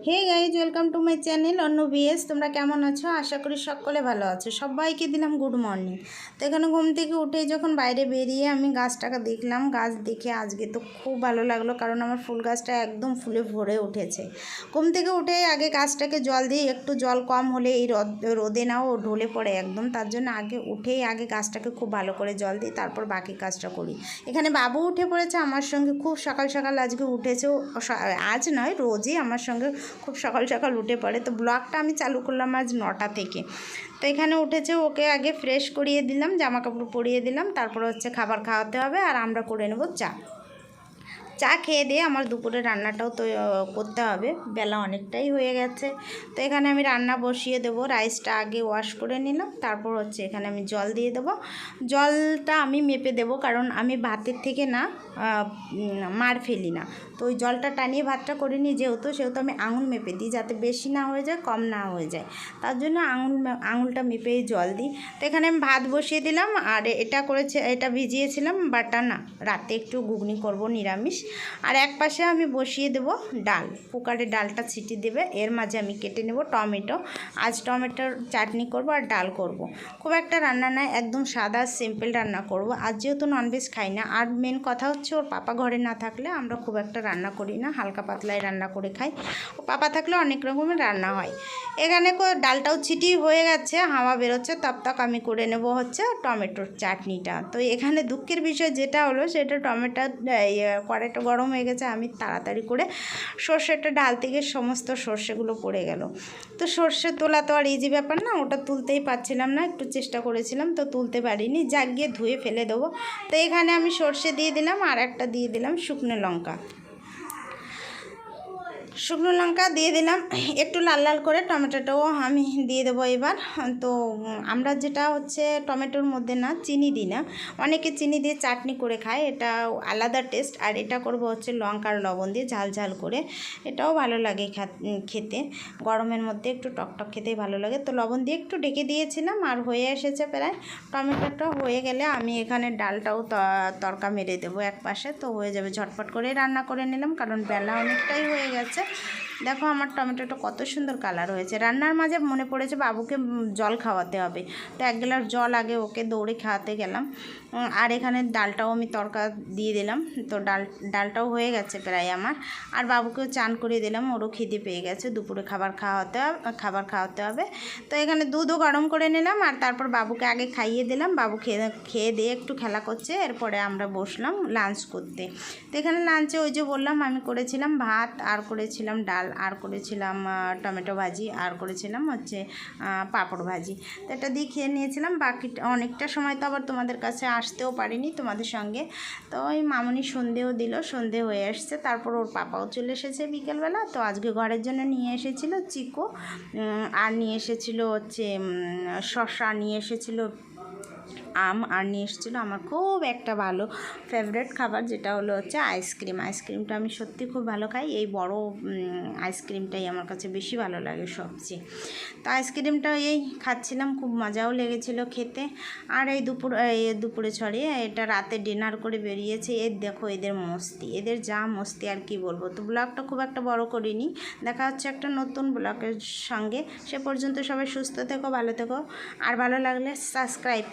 Hey guys, welcome to my channel অন্য ভিএস। তোমরা কেমন আছো? আশা করি সকলে ভালো আছো। সবাইকে দিলাম গুড মর্নিং। তো এখানে ঘুম থেকে উঠেই যখন বাইরে বেরিয়ে আমি গাছটাকে দেখলাম, গাছ দেখে আজকে তো খুব ভালো লাগলো, কারণ আমার ফুল গাছটা একদম ফুলে ভরে উঠেছে। ঘুম থেকে উঠে আগে গাছটাকে জল দিই, একটু জল কম হলে এই রোদে নাও ও ঢলে পড়ে একদম, তার জন্য আগে গাছটাকে খুব ভালো করে জল দিই, তারপর বাকি কাজটা করি। এখানে বাবু উঠে পড়েছে আমার সঙ্গে, খুব সকাল সকাল আজকে উঠেছে। আজ নয়, রোজই আমার সঙ্গে খুব সকাল সকাল উঠে পড়ে। তো ব্লগটা আমি চালু করলাম আজ 9টা থেকে। তো এখানে উঠেছে, ওকে আগে ফ্রেশ করিয়ে দিলাম, জামা কাপড় পরিয়ে দিলাম, তারপর হচ্ছে খাবার খাওয়াতে হবে, আর আমরা করে নেব চা খেয়ে দিয়ে আমার দুপুরে রান্নাটাও তো করতে হবে, বেলা অনেকটাই হয়ে গেছে। তো এখানে আমি রান্না বসিয়ে দেবো। রাইসটা আগে ওয়াশ করে নিলাম, তারপর হচ্ছে এখানে আমি জল দিয়ে দেবো। জলটা আমি মেপে দেবো, কারণ আমি ভাতের থেকে না মার ফেলি না। তো ওই জলটা টানিয়ে ভাতটা করে নিই, সেহেতু আমি আঙুল মেপে দিই, যাতে বেশি না হয়ে যায়, কম না হয়ে যায়। তার জন্য আঙুলটা মেপেই জল দিই। তো এখানে আমি ভাত বসিয়ে দিলাম, আর এটা ভিজিয়েছিলাম বাটা না, রাতে একটু ঘুগনি করব নিরামিষ। আর এক পাশে আমি বসিয়ে দেব ডাল, কুকারে ডালটা ছিটি দেবে, এর মাঝে আমি কেটে নেব টমেটো। আজ টমেটোর চাটনি করব আর ডাল করব। খুব একটা রান্না নয়, একদম সাদা সিম্পল রান্না করব। আজ যেহেতু ননভেজ খাই না, আর মেন কথা হচ্ছে ওর পাপা ঘরে না থাকলে আমরা খুব একটা রান্না করি না, হালকা পাতলাই রান্না করে খাই। ও পাপা থাকলে অনেক রকমের রান্না হয়। এখানে ডালটাও ছিটি হয়ে গেছে, হাওয়া বেরোচ্ছে, তক আমি করে নেব হচ্ছে টমেটোর চাটনিটা। তো এখানে দুঃখের বিষয় যেটা হলো, সেটা টমেটো কড়াইটা গরম হয়ে গেছে, আমি তাড়াতাড়ি করে সর্ষেটা ডাল থেকে সমস্ত সর্ষেগুলো পড়ে গেল। তো সর্ষে তোলা তো আর ইজি ব্যাপার না, ওটা তুলতেই পারছিলাম না, একটু চেষ্টা করেছিলাম তো তুলতে পারিনি, যাক গিয়ে ধুয়ে ফেলে দেবো। তো এখানে আমি সর্ষে দিয়ে দিলাম, আর একটা দিয়ে দিলাম শুকনো লঙ্কা দিয়ে দিলাম, একটু লাল লাল করে। টমেটোটাও আমি দিয়ে দেবো এবার। তো আমরা যেটা হচ্ছে টমেটোর মধ্যে না চিনি দিই না, অনেকে চিনি দিয়ে চাটনি করে খায়, এটা আলাদা টেস্ট। আর এটা করব হচ্ছে লঙ্কার লবণ দিয়ে ঝাল ঝাল করে, এটাও ভালো লাগে খেতে, গরমের মধ্যে একটু টকটক খেতেই ভালো লাগে। তো লবণ দিয়ে একটু ঢেকে দিয়েছিলাম, আর হয়ে এসেছে প্রায়। টমেটোটা হয়ে গেলে আমি এখানে ডালটাও তড়কা মেরে দেবো এক পাশে, তো হয়ে যাবে। ঝটপট করে রান্না করে নিলাম, কারণ বেলা অনেকটাই হয়ে গেছে। দেখো আমার টমেটোটা কত সুন্দর কালার হয়েছে। রান্নার মাঝে মনে পড়েছে বাবুকে জল খাওয়াতে হবে, তো 1 গ্লাস জল আগে ওকে দৌড়ে খাওয়াতে গেলাম। আর এখানে ডালটাও আমি তড়কা দিয়ে দিলাম। তো ডালটাও হয়ে গেছে প্রায় আমার। আর বাবুকেও চান করে দিলাম, ওরও খিদে পেয়ে গেছে, দুপুরে খাবার খাওয়াতে হবে। তো এখানে দুধও গরম করে নিলাম, আর তারপর বাবুকে আগে খাইয়ে দিলাম। বাবু খেয়ে দিয়ে একটু খেলা করছে, এরপরে আমরা বসলাম লাঞ্চ করতে। তো এখানে লাঞ্চে ওই যে বললাম আমি করেছিলাম ভাত, আর করেছিলাম ডাল, আর করেছিলাম টমেটো ভাজি, আর করেছিলাম হচ্ছে পাঁপড় ভাজি। তো এটা দিয়ে খেয়ে নিয়েছিলাম। বাকি অনেকটা সময় তো আবার তোমাদের কাছে আসতেও পারিনি তোমাদের সঙ্গে। তো ওই মামনি সন্ধেও দিল, সন্ধে হয়ে আসছে, তারপর ওর পাপাও চলে এসেছে বিকেলবেলা। তো আজকে ঘরের জন্য নিয়ে এসেছিল চিকু, আর নিয়ে এসেছিল হচ্ছে শসা, নিয়ে এসেছিল আম, আর নিয়ে এসেছিলো আমার খুব একটা ভালো ফেভারিট খাবার, যেটা হলো হচ্ছে আইসক্রিমটা আমি সত্যি খুব ভালো খাই। এই বড় আইসক্রিমটাই আমার কাছে বেশি ভালো লাগে সবচেয়ে। তো আইসক্রিমটা এই খাচ্ছিলাম, খুব মজাও লেগেছিল খেতে। আর এই দুপুরে এটা রাতে ডিনার করে বেরিয়েছে। দেখো এদের মস্তি, এদের যা মস্তি আর কি বলবো। তো ব্লগটা খুব একটা বড় করিনি, দেখা হচ্ছে একটা নতুন ব্লগের সঙ্গে। সে পর্যন্ত সবাই সুস্থ থেকো, ভালো থেকো, আর ভালো লাগলে সাবস্ক্রাইব